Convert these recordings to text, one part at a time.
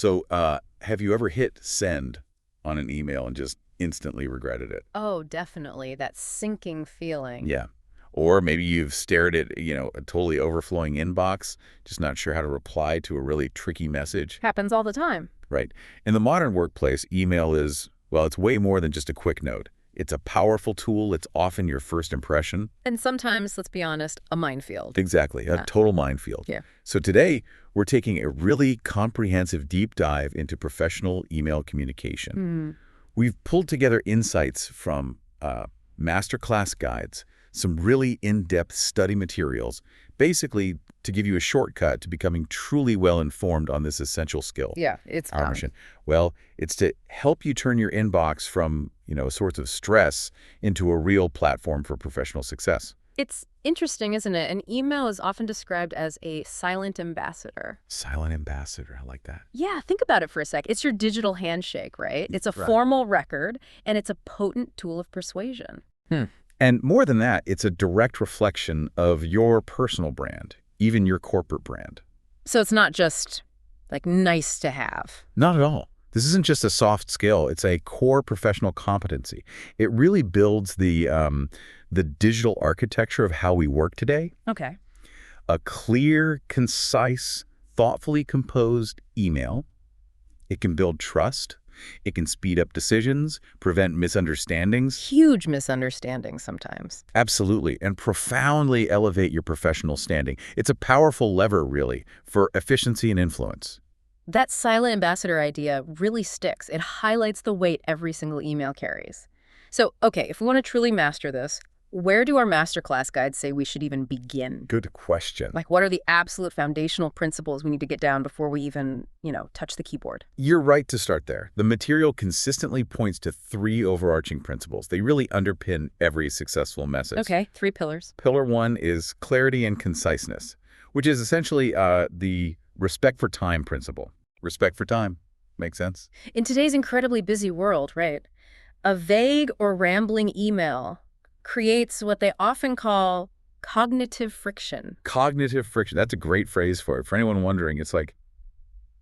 So have you ever hit send on an email and just instantly regretted it? Oh, definitely. That sinking feeling. Yeah. Or maybe you've stared at, a totally overflowing inbox, just not sure how to reply to a really tricky message. Happens all the time. Right. In the modern workplace, email is, well, it's way more than just a quick note. It's a powerful tool. It's often your first impression. And sometimes, let's be honest, a minefield. Exactly. A total minefield. Yeah. So today, we're taking a really comprehensive deep dive into professional email communication. We've pulled together insights from masterclass guides, some really in-depth study materials, basically to give you a shortcut to becoming truly well-informed on this essential skill. Yeah, it's Our fun. mission. Well, it's to help you turn your inbox from, a source of stress into a real platform for professional success. It's interesting, isn't it? An email is often described as a silent ambassador. Silent ambassador. I like that. Yeah, think about it for a sec. It's your digital handshake, right? It's a Right. formal record, and it's a potent tool of persuasion. And more than that, it's a direct reflection of your personal brand, even your corporate brand. So it's not just, like, nice to have. Not at all. This isn't just a soft skill. It's a core professional competency. It really builds the digital architecture of how we work today. Okay. A clear, concise, thoughtfully composed email. It can build trust. It can speed up decisions, prevent misunderstandings. Huge misunderstandings sometimes. Absolutely, and profoundly elevate your professional standing. It's a powerful lever, really, for efficiency and influence. That silent ambassador idea really sticks. It highlights the weight every single email carries. So, okay, if we want to truly master this, where do our masterclass guides say we should even begin? Good question. Like, what are the absolute foundational principles we need to get down before we even, touch the keyboard? You're right to start there. The material consistently points to 3 overarching principles. They really underpin every successful message. Okay, 3 pillars. Pillar 1 is clarity and conciseness, which is essentially the respect for time principle. Respect for time. Make sense? In today's incredibly busy world, right, a vague or rambling email creates what they often call cognitive friction. Cognitive friction. That's a great phrase for it. For anyone wondering, it's like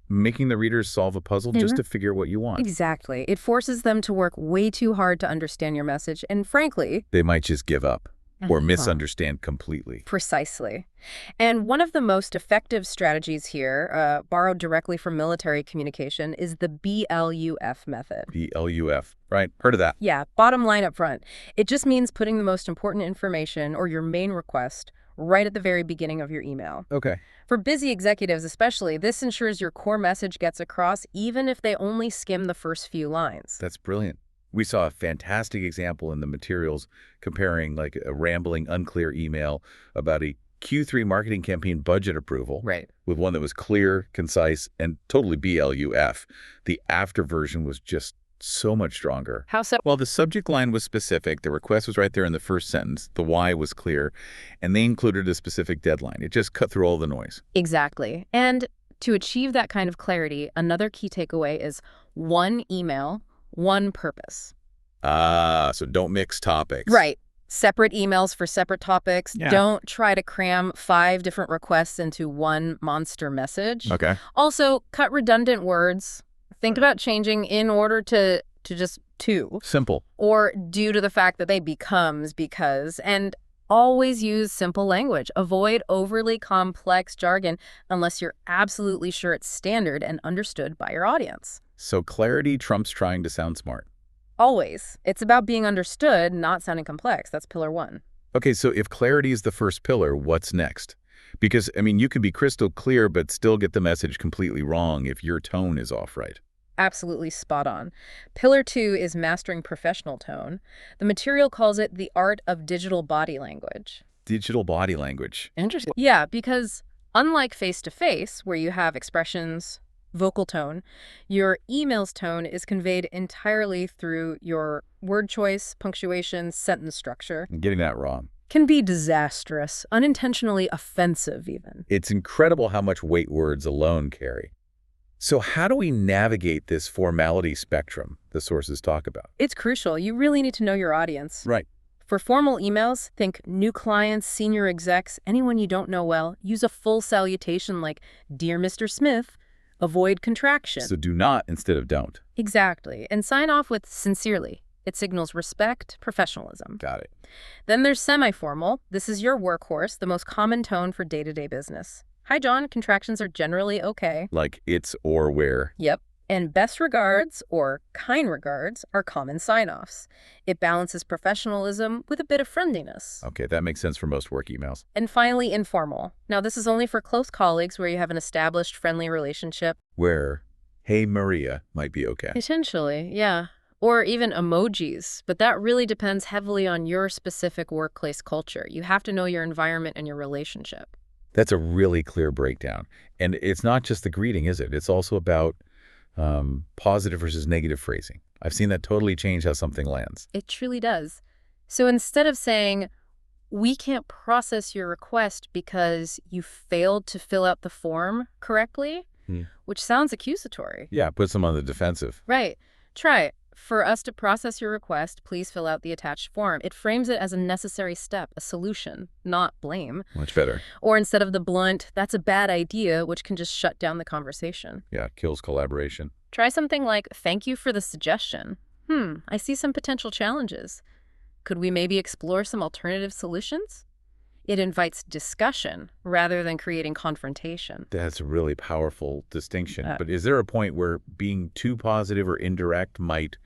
making the readers solve a puzzle just to figure what you want. Exactly. It forces them to work way too hard to understand your message, and frankly, They might just give up or Uh-huh. misunderstand completely. precisely. And one of the most effective strategies here, borrowed directly from military communication, is the BLUF method. BLUF, right? Heard of that. Yeah, bottom line up front. It just means putting the most important information or your main request right at the very beginning of your email. Okay. For busy executives especially, this ensures your core message gets across even if they only skim the first few lines. That's brilliant. We saw a fantastic example in the materials comparing like a rambling, unclear email about a Q3 marketing campaign budget approval Right. with one that was clear, concise, and totally BLUF. The after version was just so much stronger. How so? Well, the subject line was specific, the request was right there in the first sentence, the why was clear, and they included a specific deadline. It just cut through all the noise. Exactly. And to achieve that kind of clarity, another key takeaway is one email, one purpose. So don't mix topics. Right. Separate emails for separate topics. Yeah. Don't try to cram 5 different requests into one monster message. Okay. Also, cut redundant words. Think about changing in order to just 2. Simple. Or due to the fact that they becomes because. And always use simple language. Avoid overly complex jargon unless you're absolutely sure it's standard and understood by your audience. So clarity trumps trying to sound smart. Always. It's about being understood, not sounding complex. That's pillar 1. Okay, so if clarity is the first pillar, what's next? Because, you can be crystal clear but still get the message completely wrong if your tone is off right. Absolutely spot on. Pillar 2 is mastering professional tone. The material calls it the art of digital body language. Digital body language. Interesting. Yeah, because unlike face-to-face, where you have expressions, vocal tone, your email's tone is conveyed entirely through your word choice, punctuation, sentence structure. I'm getting that wrong. Can be disastrous, unintentionally offensive even. It's incredible how much weight words alone carry. So how do we navigate this formality spectrum the sources talk about? It's crucial. You really need to know your audience. Right. For formal emails, think new clients, senior execs, anyone you don't know well. Use a full salutation like, "Dear Mr. Smith," Avoid contraction. So do not instead of don't. Exactly. And sign off with sincerely. It signals respect, professionalism. Got it. Then there's semi-formal. This is your workhorse, the most common tone for day-to-day business. Hi, John. Contractions are generally okay. Like it's or where. Yep. And best regards, or kind regards, are common sign-offs. It balances professionalism with a bit of friendliness. Okay, that makes sense for most work emails. And finally, informal. Now, this is only for close colleagues where you have an established friendly relationship. Where, hey, Maria, might be okay. Potentially, yeah. Or even emojis, but that really depends heavily on your specific workplace culture. You have to know your environment and your relationship. That's a really clear breakdown. And it's not just the greeting, is it? It's also about positive versus negative phrasing. I've seen that totally change how something lands. It truly does. So instead of saying, we can't process your request because you failed to fill out the form correctly, which sounds accusatory. Yeah, puts them on the defensive. Right. Try it. For us to process your request, please fill out the attached form. It frames it as a necessary step, a solution, not blame. Much better. Or instead of the blunt, that's a bad idea, which can just shut down the conversation. Yeah, kills collaboration. Try something like, thank you for the suggestion. I see some potential challenges. Could we maybe explore some alternative solutions? It invites discussion rather than creating confrontation. That's a really powerful distinction. But is there a point where being too positive or indirect might,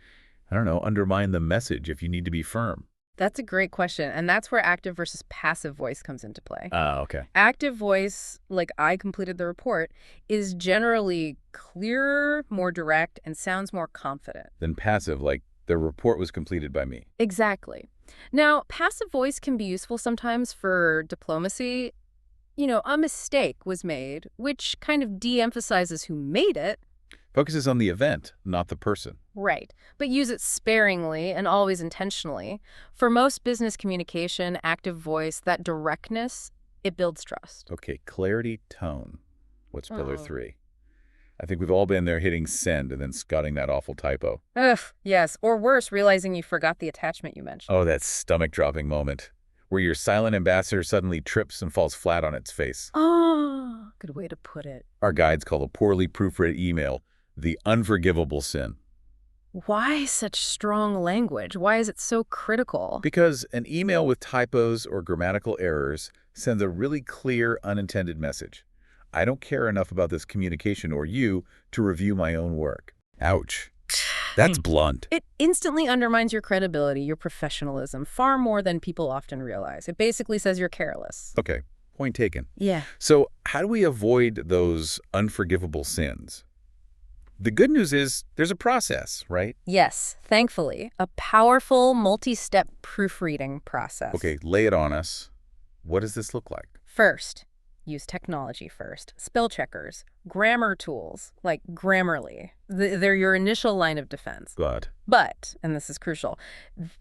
I don't know, undermine the message if you need to be firm? That's a great question, and that's where active versus passive voice comes into play. Okay. Active voice, like I completed the report, is generally clearer, more direct, and sounds more confident. Then passive, like the report was completed by me. Exactly. Now, passive voice can be useful sometimes for diplomacy. You know, a mistake was made, which kind of de-emphasizes who made it. Focuses on the event, not the person. Right. But use it sparingly and always intentionally. For most business communication, active voice, that directness, it builds trust. Okay, clarity, tone. What's pillar 3? I think we've all been there hitting send and then scutting that awful typo. Ugh, yes. Or worse, realizing you forgot the attachment you mentioned. Oh, that stomach-dropping moment where your silent ambassador suddenly trips and falls flat on its face. Oh, good way to put it. Our guides call a poorly proofread email the unforgivable sin. Why such strong language? Why is it so critical? Because an email with typos or grammatical errors sends a really clear, unintended message. I don't care enough about this communication or you to review my own work. Ouch. That's blunt. It instantly undermines your credibility, your professionalism, far more than people often realize. It basically says you're careless. Okay, point taken. Yeah. So how do we avoid those unforgivable sins? The good news is there's a process, right? Yes, thankfully. A powerful, multi-step proofreading process. Okay, lay it on us. What does this look like? First, use technology first. Spell checkers, grammar tools like Grammarly. They're your initial line of defense. But, and this is crucial,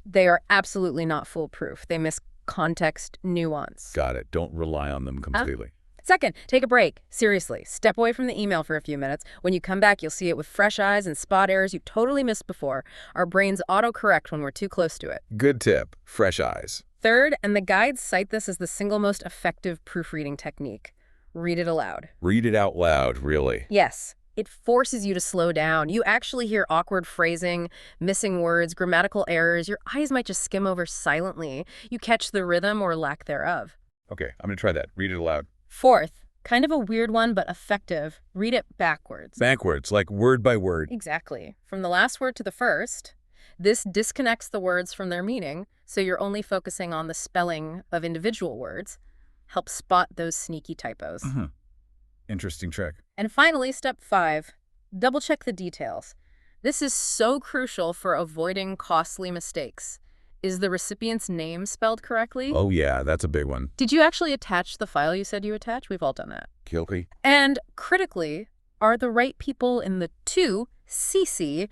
they are absolutely not foolproof. They miss context, nuance. Got it. Don't rely on them completely. Second, take a break. Seriously, step away from the email for a few minutes. When you come back, you'll see it with fresh eyes and spot errors you totally missed before. Our brains autocorrect when we're too close to it. Good tip. Fresh eyes. Third, and the guides cite this as the single most effective proofreading technique, read it aloud. Read it out loud, really. Yes. It forces you to slow down. You actually hear awkward phrasing, missing words, grammatical errors. Your eyes might just skim over silently. You catch the rhythm or lack thereof. Okay, I'm going to try that. Read it aloud. Fourth, kind of a weird one, but effective. Read it backwards. Backwards, like word by word. Exactly. From the last word to the first. This disconnects the words from their meaning, so you're only focusing on the spelling of individual words. Help spot those sneaky typos. Interesting trick. And finally, step 5, double-check the details. This is so crucial for avoiding costly mistakes. Is the recipient's name spelled correctly? Oh, yeah, that's a big one. Did you actually attach the file you said you attached? We've all done that. Guilty. And critically, are the right people in the to CC,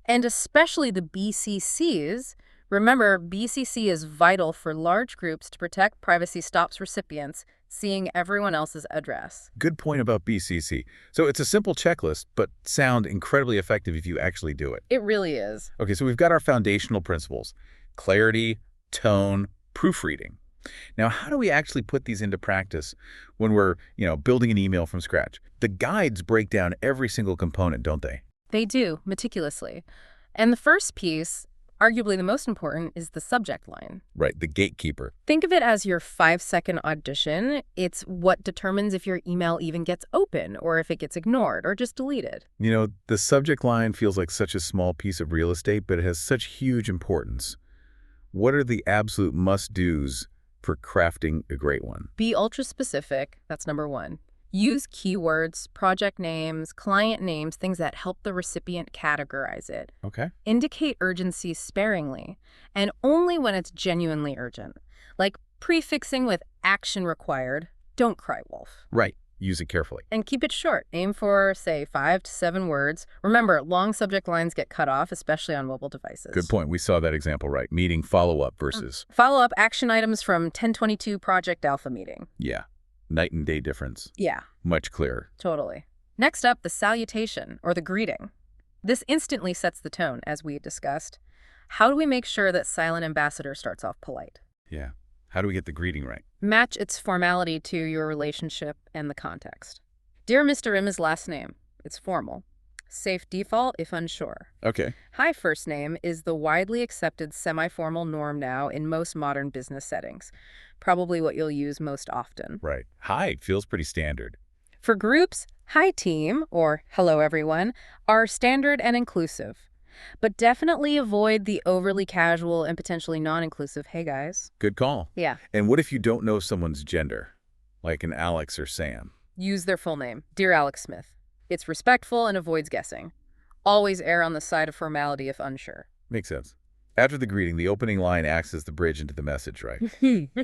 and especially the BCCs? Remember, BCC is vital for large groups to protect privacy stops recipients seeing everyone else's address. Good point about BCC. So it's a simple checklist, but sound incredibly effective if you actually do it. It really is. Okay, so we've got our foundational principles. Clarity, tone, proofreading. Now, how do we actually put these into practice when we're, building an email from scratch? The guides break down every single component, don't they? They do, meticulously. And the first piece, arguably the most important, is the subject line. Right, the gatekeeper. Think of it as your 5-second audition. It's what determines if your email even gets open or if it gets ignored or just deleted. The subject line feels like such a small piece of real estate, but it has such huge importance. What are the absolute must-dos for crafting a great one? Be ultra specific. That's number one. Use keywords, project names, client names, things that help the recipient categorize it. Okay. Indicate urgency sparingly, and only when it's genuinely urgent. Like prefixing with action required, don't cry wolf. Right. Use it carefully. And keep it short. Aim for, say, 5 to 7 words. Remember, long subject lines get cut off, especially on mobile devices. Good point. We saw that example, right? Meeting follow-up versus... Follow-up action items from 1022 Project Alpha meeting. Yeah. Night and day difference. Yeah. Much clearer. Totally. Next up, the salutation, or the greeting. This instantly sets the tone, as we discussed. How do we make sure that Silent Ambassador starts off polite? Yeah. How do we get the greeting right? Match its formality to your relationship and the context. Dear Mr. M is last name. It's formal. Safe default if unsure. Okay. Hi first name is the widely accepted semi-formal norm now in most modern business settings. Probably what you'll use most often. Right. Hi feels pretty standard. For groups, hi team, or hello everyone, are standard and inclusive. But definitely avoid the overly casual and potentially non-inclusive, hey guys. Good call. Yeah. And what if you don't know someone's gender, like an Alex or Sam? Use their full name. Dear Alex Smith. It's respectful and avoids guessing. Always err on the side of formality if unsure. Makes sense. After the greeting, the opening line acts as the bridge into the message, right?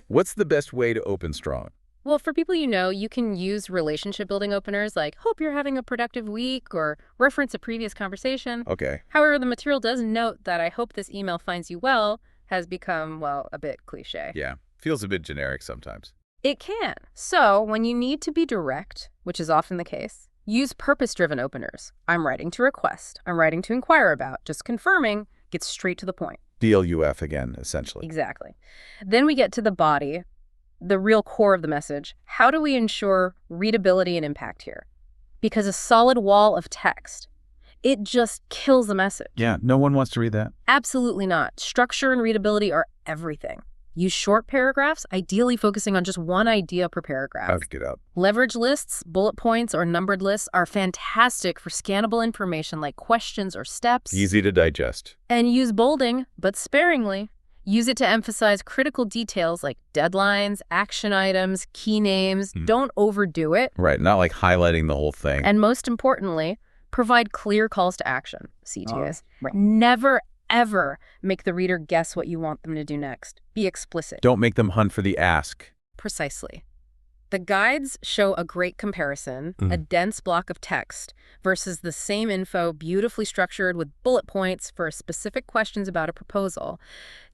What's the best way to open strong? Well, for people you can use relationship-building openers like, hope you're having a productive week, or reference a previous conversation. Okay. However, the material does note that I hope this email finds you well has become, well, a bit cliche. Yeah. Feels a bit generic sometimes. It can. So, when you need to be direct, which is often the case, use purpose-driven openers. I'm writing to request. I'm writing to inquire about. Just confirming. Get straight to the point. DLUF again, essentially. Exactly. Then we get to the body, the real core of the message. How do we ensure readability and impact here? Because a solid wall of text, it just kills the message. Yeah, no one wants to read that. Absolutely not. Structure and readability are everything. Use short paragraphs, ideally focusing on just one idea per paragraph. I'll get up. Leverage lists, bullet points, or numbered lists are fantastic for scannable information like questions or steps. Easy to digest. And use bolding, but sparingly. Use it to emphasize critical details like deadlines, action items, key names. Don't overdo it. Right, not like highlighting the whole thing. And most importantly, provide clear calls to action, CTAs. Right. Never, ever make the reader guess what you want them to do next. Be explicit. Don't make them hunt for the ask. Precisely. The guides show a great comparison, a dense block of text versus the same info beautifully structured with bullet points for specific questions about a proposal.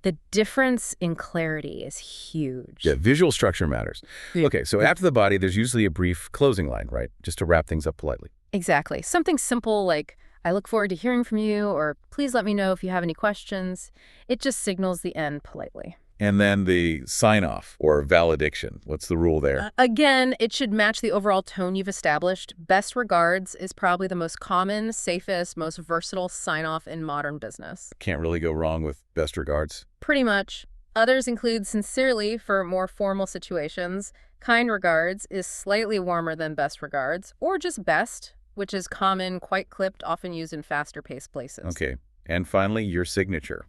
The difference in clarity is huge. Yeah, visual structure matters. Okay, so after the body, there's usually a brief closing line, right? Just to wrap things up politely. Exactly. Something simple like, I look forward to hearing from you, or please let me know if you have any questions. It just signals the end politely. And then the sign-off or valediction. What's the rule there? Again, it should match the overall tone you've established. Best regards is probably the most common, safest, most versatile sign-off in modern business. Can't really go wrong with best regards. Pretty much. Others include sincerely for more formal situations. Kind regards is slightly warmer than best regards, or just best, which is common, quite clipped, often used in faster-paced places. Okay. And finally, your signature.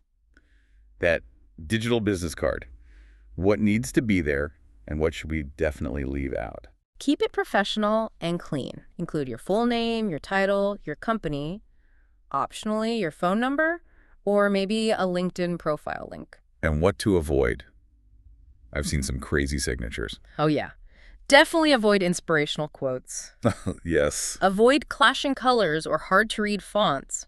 That digital business card. What needs to be there, and what should we definitely leave out? Keep it professional and clean. Include your full name, your title, your company, optionally your phone number, or maybe a LinkedIn profile link. And what to avoid. I've seen some crazy signatures. Oh, yeah. Definitely avoid inspirational quotes. Yes. Avoid clashing colors or hard-to-read fonts.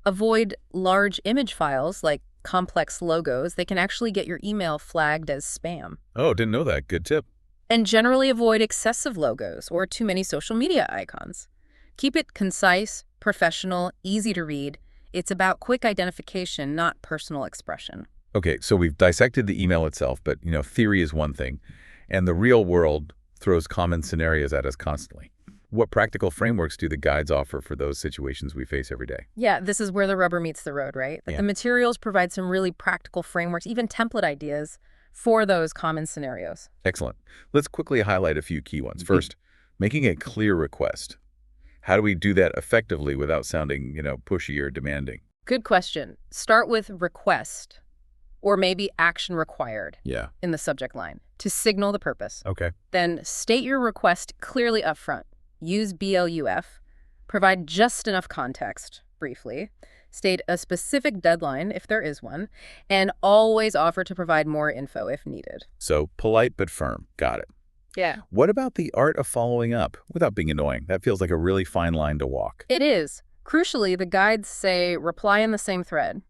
Avoid large image files like complex logos. They can actually get your email flagged as spam. Oh, didn't know that. Good tip. And generally avoid excessive logos or too many social media icons. Keep it concise, professional, easy to read. It's about quick identification, not personal expression. Okay, so we've dissected the email itself, but, theory is one thing, and the real world throws common scenarios at us constantly. What practical frameworks do the guides offer for those situations we face every day? Yeah, this is where the rubber meets the road, right? Like Yeah. the materials provide some really practical frameworks, even template ideas for those common scenarios. Excellent. Let's quickly highlight a few key ones. First, making a clear request. How do we do that effectively without sounding, pushy or demanding? Good question. Start with request or maybe action required Yeah. in the subject line to signal the purpose. Okay. Then state your request clearly upfront. Use BLUF. Provide just enough context, briefly. State a specific deadline, if there is one, and always offer to provide more info if needed. So polite but firm. Got it. Yeah. What about the art of following up without being annoying? That feels like a really fine line to walk. It is. Crucially, the guides say reply in the same thread.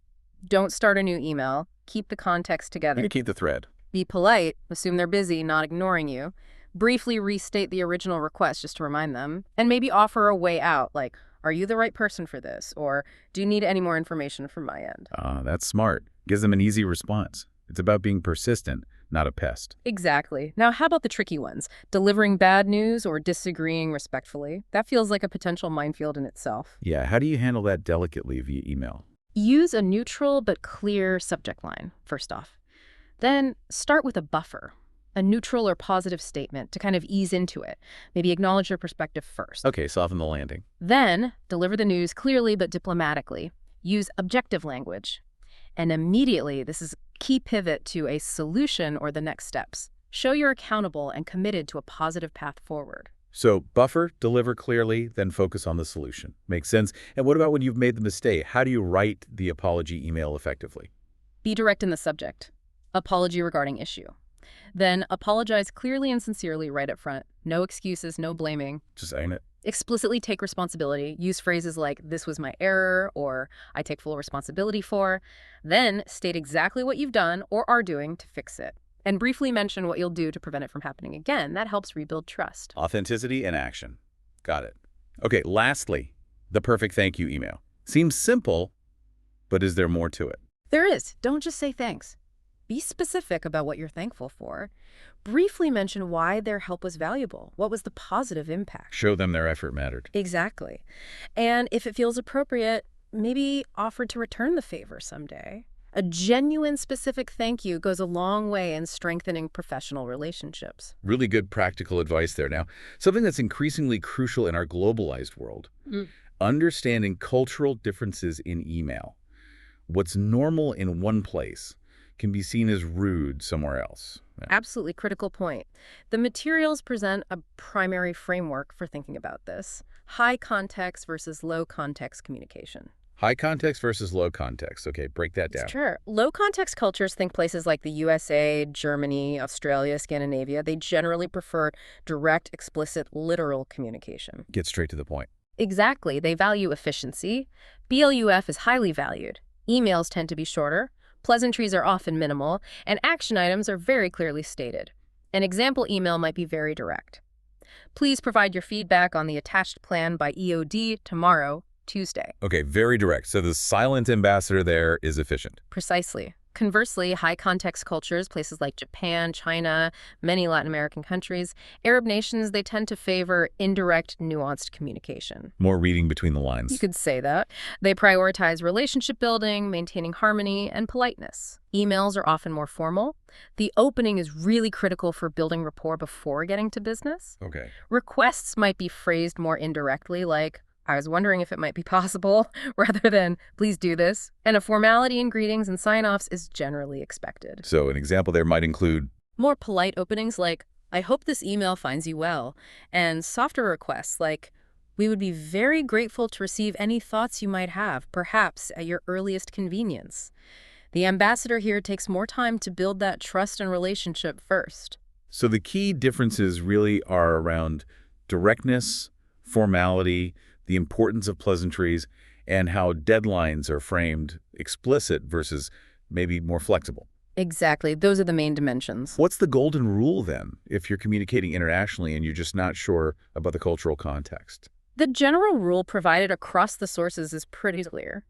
Don't start a new email. Keep the context together. You keep the thread. Be polite. Assume they're busy, not ignoring you. Briefly restate the original request just to remind them. And maybe offer a way out, like, are you the right person for this? Or do you need any more information from my end? That's smart. Gives them an easy response. It's about being persistent, not a pest. Exactly. Now, how about the tricky ones? Delivering bad news or disagreeing respectfully? That feels like a potential minefield in itself. Yeah, how do you handle that delicately via email? Use a neutral but clear subject line, first off. Then start with a buffer, a neutral or positive statement to kind of ease into it. Maybe acknowledge their perspective first. Okay, soften the landing. Then deliver the news clearly but diplomatically. Use objective language. And immediately, this is a key pivot to a solution or the next steps. Show you're accountable and committed to a positive path forward. So buffer, deliver clearly, then focus on the solution. Makes sense. And what about when you've made the mistake? How do you write the apology email effectively? Be direct in the subject. Apology regarding issue. Then apologize clearly and sincerely right up front. No excuses, no blaming. Just saying it. Explicitly take responsibility. Use phrases like, this was my error, or I take full responsibility for. Then state exactly what you've done or are doing to fix it. And briefly mention what you'll do to prevent it from happening again. That helps rebuild trust. Authenticity and action. Got it. Okay, lastly, the perfect thank you email. Seems simple, but is there more to it? There is. Don't just say thanks. Be specific about what you're thankful for. Briefly mention why their help was valuable. What was the positive impact? Show them their effort mattered. Exactly. And if it feels appropriate, maybe offer to return the favor someday. A genuine, specific thank you goes a long way in strengthening professional relationships. Really good practical advice there. Now, something that's increasingly crucial in our globalized world, understanding cultural differences in email. What's normal in one place can be seen as rude somewhere else. Yeah. Absolutely critical point. The materials present a primary framework for thinking about this. High context versus low context communication. High context versus low context. Okay, break that down. Sure. Low context cultures think places like the USA, Germany, Australia, Scandinavia, they generally prefer direct, explicit, literal communication. Get straight to the point. Exactly. They value efficiency. BLUF is highly valued. Emails tend to be shorter. Pleasantries are often minimal, and action items are very clearly stated. An example email might be very direct. Please provide your feedback on the attached plan by EOD tomorrow, Tuesday. Okay, very direct. So the silent ambassador there is efficient. Precisely. Conversely, high-context cultures, places like Japan, China, many Latin American countries, Arab nations, they tend to favor indirect, nuanced communication. More reading between the lines. You could say that. They prioritize relationship building, maintaining harmony, and politeness. Emails are often more formal. The opening is really critical for building rapport before getting to business. Okay. Requests might be phrased more indirectly, like, I was wondering if it might be possible, rather than, please do this. And a formality in greetings and sign-offs is generally expected. So an example there might include More polite openings like, I hope this email finds you well. And softer requests like, we would be very grateful to receive any thoughts you might have, perhaps at your earliest convenience. The ambassador here takes more time to build that trust and relationship first. So the key differences really are around directness, formality, the importance of pleasantries, and how deadlines are framed explicit versus maybe more flexible. Exactly. Those are the main dimensions. What's the golden rule then if you're communicating internationally and you're just not sure about the cultural context? The general rule provided across the sources is pretty clear.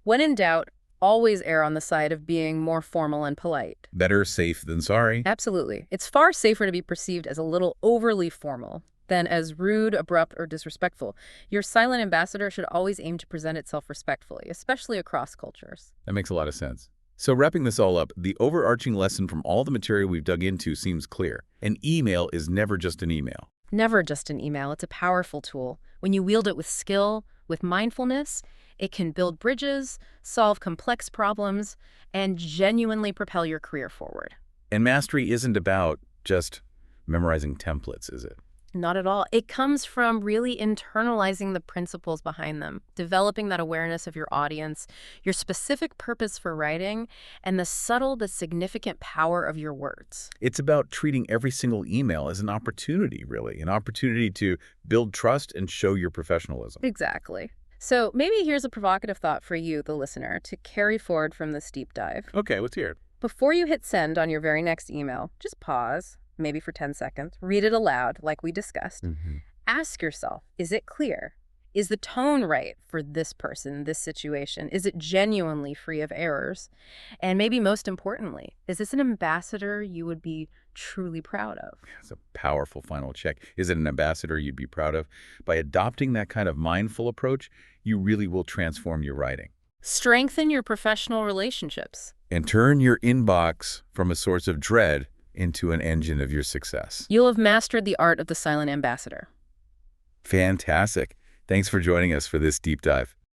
When in doubt, always err on the side of being more formal and polite. Better safe than sorry. Absolutely. It's far safer to be perceived as a little overly formal than as rude, abrupt, or disrespectful. Your silent ambassador should always aim to present itself respectfully, especially across cultures. That makes a lot of sense. So wrapping this all up, the overarching lesson from all the material we've dug into seems clear. An email is never just an email. Never just an email. It's a powerful tool. When you wield it with skill, with mindfulness, it can build bridges, solve complex problems, and genuinely propel your career forward. And mastery isn't about just memorizing templates, is it? Not at all. It comes from really internalizing the principles behind them, developing that awareness of your audience, your specific purpose for writing, and the subtle but significant power of your words. It's about treating every single email as an opportunity, really, an opportunity to build trust and show your professionalism. Exactly. So maybe here's a provocative thought for you, the listener, to carry forward from this deep dive. Okay, let's hear it. Before you hit send on your very next email, just pause, maybe for 10 seconds, read it aloud like we discussed. Ask yourself, is it clear? Is the tone right for this person, this situation? Is it genuinely free of errors? And maybe most importantly, is this an ambassador you would be truly proud of? It's a powerful final check. Is it an ambassador you'd be proud of? By adopting that kind of mindful approach, you really will transform your writing. Strengthen your professional relationships. And turn your inbox from a source of dread into an engine of your success. You'll have mastered the art of the silent ambassador. Fantastic. Thanks for joining us for this deep dive.